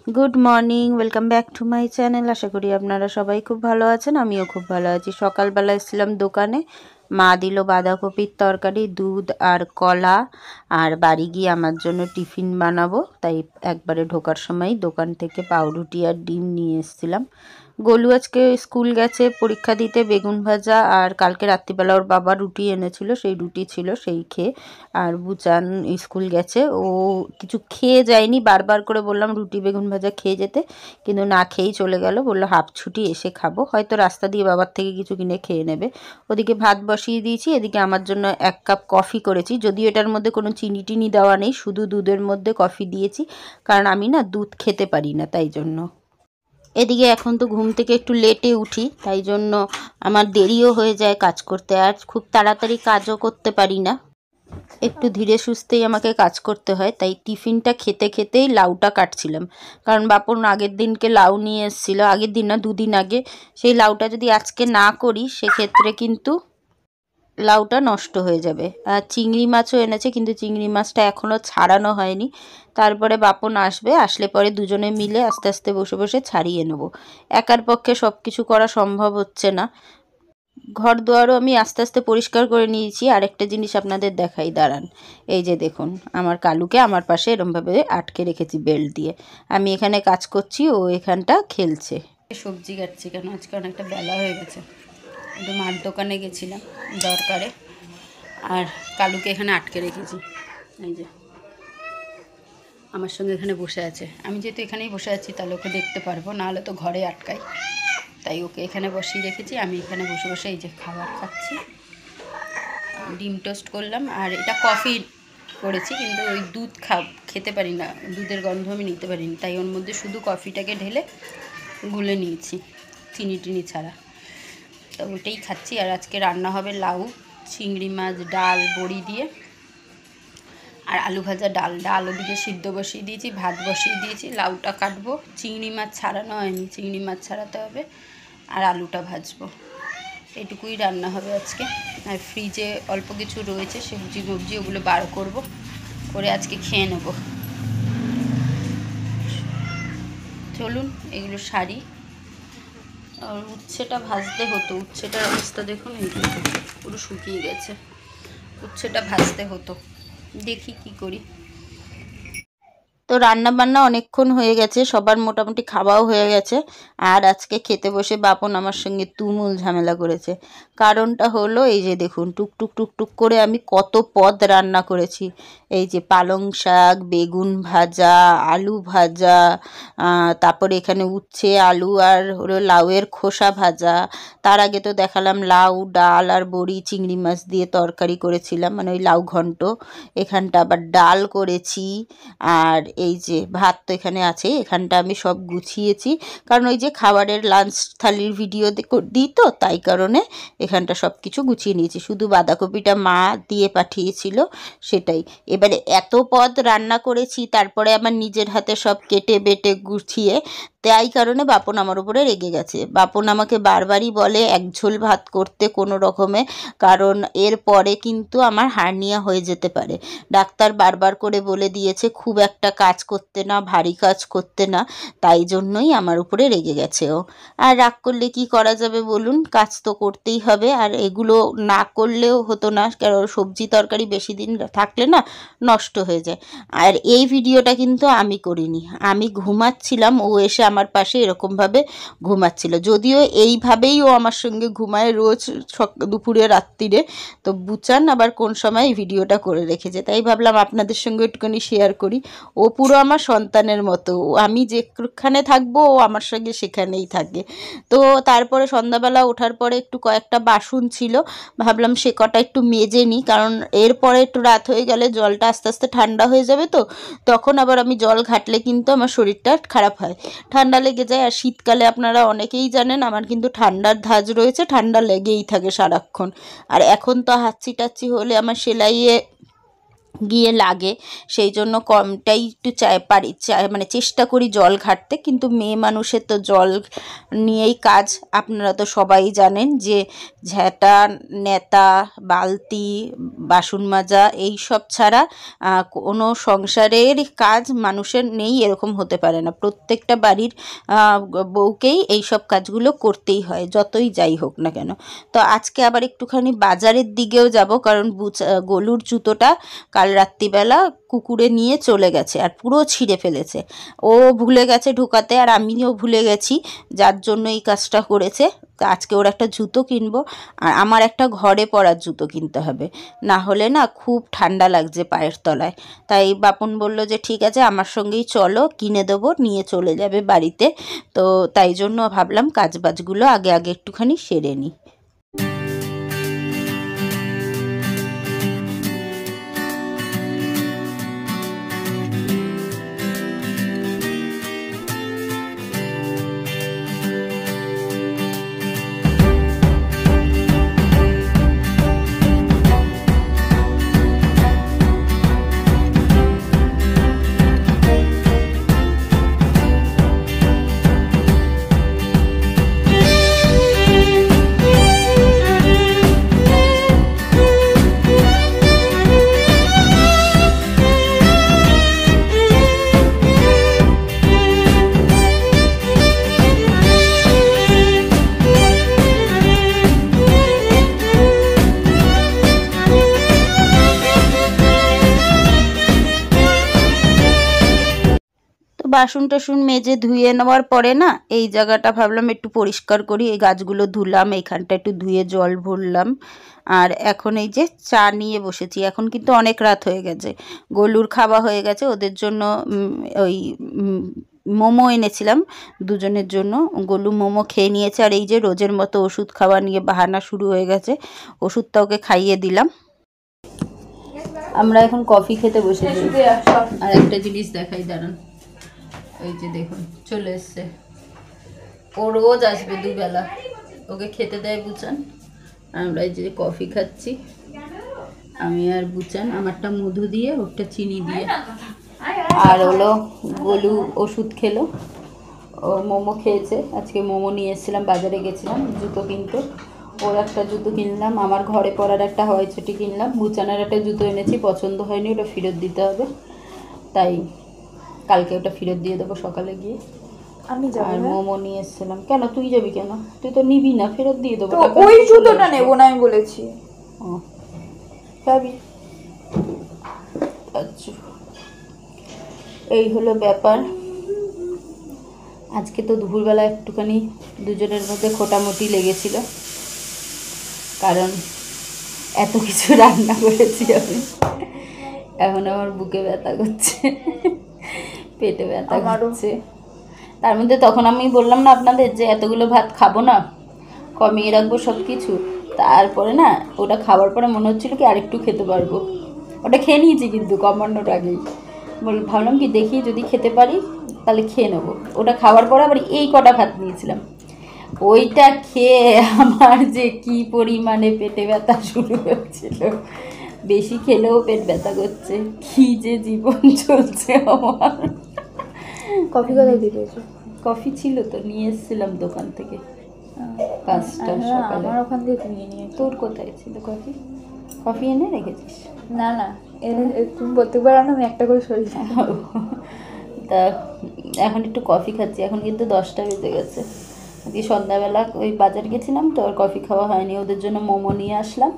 Good morning, welcome back to my channel. আশা করি আপনারা সবাই খুব ভালো আছেন, আমিও খুব ভালো আছি। সকালবেলা এসেছিলাম দোকানে, মা দিল বাঁধাকপির তরকারি, দুধ আর কলা। আর বাড়ি গিয়ে আমার জন্য টিফিন বানাবো, তাই একবারে ঢোকার সময় দোকান থেকে পাউরুটি আর ডিম নিয়ে এসেছিলাম। গোলু আজকে স্কুল গেছে পরীক্ষা দিতে, বেগুন ভাজা আর কালকে রাত্রিবেলা ওর বাবা রুটি এনেছিল, সেই রুটি ছিল সেই খেয়ে। আর বুচান স্কুল গেছে, ও কিছু খেয়ে যায়নি, বারবার করে বললাম রুটি বেগুন ভাজা খেয়ে যেতে, কিন্তু না খেয়েই চলে গেল, বললো হাফ ছুটি এসে খাবো, হয়তো রাস্তা দিয়ে বাবার থেকে কিছু কিনে খেয়ে নেবে। ওদিকে ভাত বসিয়ে দিয়েছি, এদিকে আমার জন্য 1 কাপ কফি করেছি, যদিও এটার মধ্যে কোনো চিনি টিনি দেওয়া নেই, শুধু দুধের মধ্যে কফি দিয়েছি, কারণ আমি না দুধ খেতে পারি না, তাই জন্য। এদিকে এখন তো ঘুম থেকে একটু লেটে উঠি, তাই জন্য আমার দেরিও হয়ে যায় কাজ করতে, আর খুব তাড়াতাড়ি কাজও করতে পারি না, একটু ধীরে সুস্থেই আমাকে কাজ করতে হয়। তাই টিফিনটা খেতে খেতেই লাউটা কাটছিলাম, কারণ বাপন আগের দিনকে লাউ নিয়ে এসেছিলো, আগের দিন না 2 দিন আগে। সেই লাউটা যদি আজকে না করি সেক্ষেত্রে কিন্তু লাউটা নষ্ট হয়ে যাবে। আর চিংড়ি মাছও এনেছে, কিন্তু চিংড়ি মাছটা এখনও ছাড়ানো হয়নি। তারপরে বাপন আসবে, আসলে পরে দুজনে মিলে আস্তে আস্তে বসে বসে ছাড়িয়ে নেব। একার পক্ষে সব কিছু করা সম্ভব হচ্ছে না। ঘর দুয়ারও আমি আস্তে আস্তে পরিষ্কার করে নিয়েছি। আরেকটা জিনিস আপনাদের দেখাই, দাঁড়ান। এই যে দেখুন, আমার কালুকে আমার পাশে এরমভাবে আটকে রেখেছি বেল্ট দিয়ে। আমি এখানে কাজ করছি, ও এখানটা খেলছে। সবজি কাটছি কেন, আজকে অনেকটা বেলা হয়ে গেছে, একটু মার দোকানে গেছিলাম দরকারে, আর কালুকে এখানে আটকে রেখেছি। এই যে আমার সঙ্গে এখানে বসে আছে, আমি যেহেতু এখানেই বসে আছি তাহলে ওকে দেখতে পারবো, নাহলে তো ঘরে আটকাই, তাই ওকে এখানে বসিয়ে রেখেছি। আমি এখানে বসে বসে এই যে খাবার খাচ্ছি, ডিম টোস্ট করলাম, আর এটা কফি করেছি, কিন্তু ওই দুধ খেতে পারি না, দুধের গন্ধ আমি নিতে পারি না, তাই ওর মধ্যে শুধু কফিটাকে ঢেলে গুলে নিয়েছি, চিনি টিনি ছাড়া। তো ওইটাই খাচ্ছি। আর আজকে রান্না হবে লাউ, চিংড়ি মাছ, ডাল, বড়ি দিয়ে, আর আলু ভাজা। ডাল ওদিকে সিদ্ধ বসিয়ে দিয়েছি, ভাত বসিয়ে দিয়েছি, লাউটা কাটবো, চিংড়ি মাছ ছাড়ানো হয়নি, চিংড়ি মাছ ছাড়াতে হবে, আর আলুটা ভাজবো। এটুকুই রান্না হবে আজকে। আর ফ্রিজে অল্প কিছু রয়েছে সবজি মবজি, ওগুলো বার করব, করে আজকে খেয়ে নেব। চলুন এগুলো সারি। আর উচ্ছেটা ভাজতে হতো, উচ্ছেটার অবস্থা দেখুন, এই পুরো শুকিয়ে গেছে, উচ্ছেটা ভাজতে হতো, দেখি কি করি। তো রান্না বান্না অনেকক্ষণ হয়ে গেছে, সবার মোটামুটি খাওয়াও হয়ে গেছে। আর আজকে খেতে বসে বাপন আমার সঙ্গে তুমুল ঝামেলা করেছে। কারণটা হলো এই যে দেখুন, টুকটুক টুকটুক করে আমি কত পদ রান্না করেছি। এই যে পালং শাক, বেগুন ভাজা, আলু ভাজা, তারপরে এখানে উচ্ছে, আলু আর হলো লাউয়ের খোসা ভাজা। তার আগে তো দেখালাম লাউ, ডাল আর বড়ি চিংড়ি মাছ দিয়ে তরকারি করেছিলাম, মানে ওই লাউ ঘন্ট। এখানটা আবার ডাল করেছি, আর এই যে ভাত তো এখানে আছে, এখানটা আমি সব গুছিয়েছি, কারণ ওই যে খাবারের লাঞ্চ থালির ভিডিও দিই তো, তাই কারণে এখানটা সব কিছু গুছিয়ে নিয়েছি। শুধু বাঁধাকপিটা মা দিয়ে পাঠিয়েছিল, সেটাই। এবারে এত পদ রান্না করেছি, তারপরে আমার নিজের হাতে সব কেটে বেটে গুছিয়ে, তাই কারণে বাপন আমার উপরে রেগে গেছে। বাপন আমাকে বারবারই বলে এক ঝোল ভাত করতে কোনো রকমে, কারণ এর পরে কিন্তু আমার হার্নিয়া হয়ে যেতে পারে। ডাক্তার বারবার করে বলে দিয়েছে খুব একটা কাজ করতে না, ভারী কাজ করতে না, তাই জন্যই আমার উপরে রেগে গেছে ও। আর রাগ করলে কি করা যাবে বলুন, কাজ তো করতেই হবে, আর এগুলো না করলেও হতো না, কারণ সবজি তরকারি বেশি দিন থাকলে না নষ্ট হয়ে যায়। আর এই ভিডিওটা কিন্তু আমি করিনি, আমি ঘুমাচ্ছিলাম, ও এসে আমার পাশে এরকমভাবে ঘুমাচ্ছিল, যদিও এইভাবেই ও আমার সঙ্গে ঘুমায় রোজ দুপুরে রাত্রিরে। তো বুচান আবার কোন সময় এই ভিডিওটা করে রেখেছে, তাই ভাবলাম আপনাদের সঙ্গে একটুখানি শেয়ার করি। ও পুরো আমার সন্তানের মতো, আমি যেখানে থাকবো ও আমার সঙ্গে সেখানেই থাকে। তো তারপরে সন্ধ্যাবেলা ওঠার পরে একটু কয়েকটা বাসন ছিল, ভাবলাম সে কটা একটু মেজে নিই, কারণ এরপরে একটু রাত হয়ে গেলে জলটা আস্তে আস্তে ঠান্ডা হয়ে যাবে, তো তখন আবার আমি জল ঘাটলে কিন্তু আমার শরীরটা খারাপ হয়, ঠান্ডা লেগে যায়। আর শীতকালে আপনারা অনেকেই জানেন আমার কিন্তু ঠান্ডার ধাঁচ রয়েছে, ঠান্ডা লেগেই থাকে সারাক্ষণ। আর এখন তো হাঁচি টাচ্ছি হলে আমার সেলাইয়ে গিয়ে লাগে, সেই জন্য কমটাই একটু মানে চেষ্টা করি জল ঘাটতে। কিন্তু মেয়ে মানুষের তো জল নিয়েই কাজ, আপনারা তো সবাই জানেন যে ঝ্যাঁটা, নেতা, বালতি, বাসন মাজা এই সব ছাড়া কোনো সংসারের কাজ মানুষের নেই এরকম হতে পারে না। প্রত্যেকটা বাড়ির বউকেই এই সব কাজগুলো করতেই হয়, যতই যাই হোক না কেন। তো আজকে আবার একটুখানি বাজারের দিকেও যাব, কারণ গোলুর জুতোটা কাল রাত্রিবেলা কুকুরে নিয়ে চলে গেছে আর পুরো ছিঁড়ে ফেলেছে। ও ভুলে গেছে ঢুকাতে আর আমিও ভুলে গেছি, যার জন্য এই কাজটা করেছে। তো আজকে ওর একটা জুতো কিনবো আর আমার একটা ঘরে পরার জুতো কিনতে হবে, না হলে না খুব ঠান্ডা লাগছে পায়ের তলায়। তাই বাপন বলল যে ঠিক আছে আমার সঙ্গেই চলো, কিনে দেবো, নিয়ে চলে যাবে বাড়িতে। তো তাই জন্য ভাবলাম কাজবাজগুলো আগে আগে একটুখানি সেরে নিই। বাসন টাসন মেজে ধুয়ে নেওয়ার পরে না এই জায়গাটা ভাবলাম একটু পরিষ্কার করি। এই গাছগুলো ধুলাম, এইখানটা একটু ধুয়ে জল ভরলাম। আর এখন এই যে চা নিয়ে বসেছি। এখন কিন্তু অনেক রাত হয়ে গেছে, গোলুর খাওয়া হয়ে গেছে, ওদের জন্য ওই মোমো এনেছিলাম দুজনের জন্য। গোলু মোমো খেয়ে নিয়েছে। আর এই যে রোজের মতো ওষুধ খাওয়া নিয়ে বাহানা শুরু হয়ে গেছে, ওষুধটা ওকে খাইয়ে দিলাম। আমরা এখন কফি খেতে বসেছি। আর একটা জিনিস দেখাই, দাঁড়ান, ওই যে দেখুন চলে এসছে। ও রোজ আসবে দুবেলা, ওকে খেতে দেয় বুচান। আমরা এই যে কফি খাচ্ছি, আমি আর বুচান, আমারটা মধু দিয়ে ওরটা চিনি দিয়ে। আর হলো গোলু ওষুধ খেলো, ও মোমো খেয়েছে। আজকে মোমো নিয়ে এসেছিলাম, বাজারে গেছিলাম জুতো কিনতে। ওর একটা জুতো কিনলাম, আমার ঘরে পরার একটা হাওয়াই চটি কিনলাম। বুচানের একটা জুতো এনেছি, পছন্দ হয়নি, ওটা ফেরত দিতে হবে। তাই কালকে ওটা ফেরত দিয়ে দেবো সকালে গিয়ে। আমি আর মোমো নিয়ে এসেছিলাম। কেন তুই যাবি কেন? তুই তো নিবি না, ফেরত দিয়ে দেবো। ওই জুতোটা নেবো না আমি বলেছি। ও যাবি? আচ্ছা, এই হলো ব্যাপার। আজকে তো দুপুরবেলা একটুখানি দুজনের মধ্যে খোটামুটি লেগেছিল, কারণ এত কিছু রান্না করেছি আমি। এখন আমার বুকে ব্যথা করছে, পেটে ব্যথা করছে। তার মধ্যে তখন আমি বললাম না আপনাদের যে এতগুলো ভাত খাবো না, কমিয়ে রাখবো সব কিছু। তারপরে না ওটা খাওয়ার পরে মনে হচ্ছিলো কি আরেকটু খেতে পারবো। ওটা খেয়ে নিয়েছি কিন্তু কমানোর আগেই। ভাবলাম কি দেখি যদি খেতে পারি তাহলে খেয়ে নেবো। ওটা খাওয়ার পরে আবার এই কটা ভাত নিয়েছিলাম, ওইটা খেয়ে আমার যে কি পরিমাণে পেটে ব্যথা শুরু হয়েছিল। বেশি খেলেও পেট ব্যথা করছে, কি যে জীবন চলছে আমার। কফি কোথায় দিয়েছো? কফি ছিল তো, নিয়ে এসেছিলাম দোকান থেকে 5টা সকালে। আমার ওখান থেকে নিয়ে নিয়ে। তোর কোথায় ছিল কফি? কফি এনে রেখেছিস? না না, তুমি প্রত্যেকবার আনো, আমি একটা করে সরি। তা এখন একটু কফি খাচ্ছি। এখন কিন্তু 10টা বেজে গেছে। আজকে সন্ধ্যাবেলা ওই বাজার গেছিলাম তো, আর কফি খাওয়া হয়নি। ওদের জন্য মোমো নিয়ে আসলাম,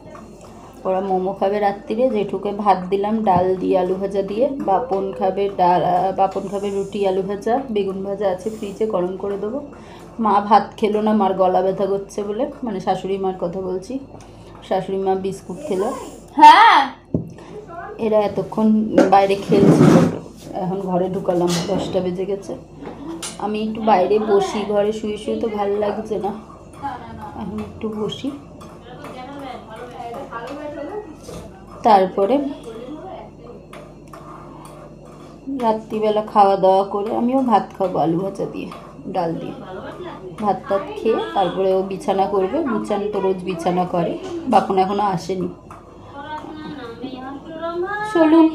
ওরা মোমো খাবে রাত্রিরে। জেঠুকে ভাত দিলাম ডাল দিয়ে, আলু ভাজা দিয়ে। বাপন খাবে রুটি, আলু ভাজা, বেগুন ভাজা আছে ফ্রিজে, গরম করে দেবো। মা ভাত খেলো না, মার গলা ব্যথা করছে বলে, মানে শাশুড়ি মার কথা বলছি। শাশুড়ি মা বিস্কুট খেলো। হ্যাঁ, এরা এতক্ষণ বাইরে খেলছিল, এখন ঘরে ঢুকালাম। 10টা বেজে গেছে। আমি একটু বাইরে বসি, ঘরে শুয়ে শুয়ে তো ভালো লাগছে না, এখন একটু বসি। তারপরে রাত্রিবেলা খাওয়া দাওয়া করে আমিও ভাত খাবো আলু ভাজা দিয়ে, ডাল দিয়ে। ভাত টাত খেয়ে তারপরে ও বিছানা করবে। বুচান তো রোজ বিছানা করে, বাপন এখনো আসেনি। চলুন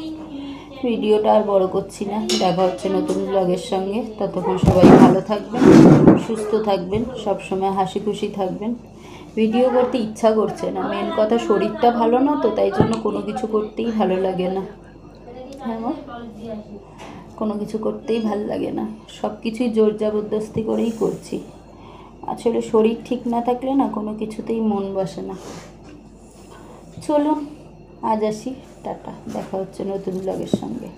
ভিডিওটা আর বড় করছি না, দেখা হচ্ছে নতুন ব্লগের সঙ্গে। ততক্ষণ সবাই ভালো থাকবেন, সুস্থ থাকবেন, সবসময় হাসি খুশি থাকবেন। ভিডিও করতে ইচ্ছা করছে না, মেন কথা শরীরটা ভালো না তো, তাই জন্য কোনো কিছু করতেই ভালো লাগে না। হ্যাঁ মা, কোনো কিছু করতেই ভালো লাগে না, সব কিছুই জোর জবরদস্তি করেই করছি। আসলে শরীর ঠিক না থাকলে না কোনো কিছুতেই মন বসে না। চলুন আজ আসি, টাটা, দেখা হচ্ছে নতুন ব্লগের সঙ্গে।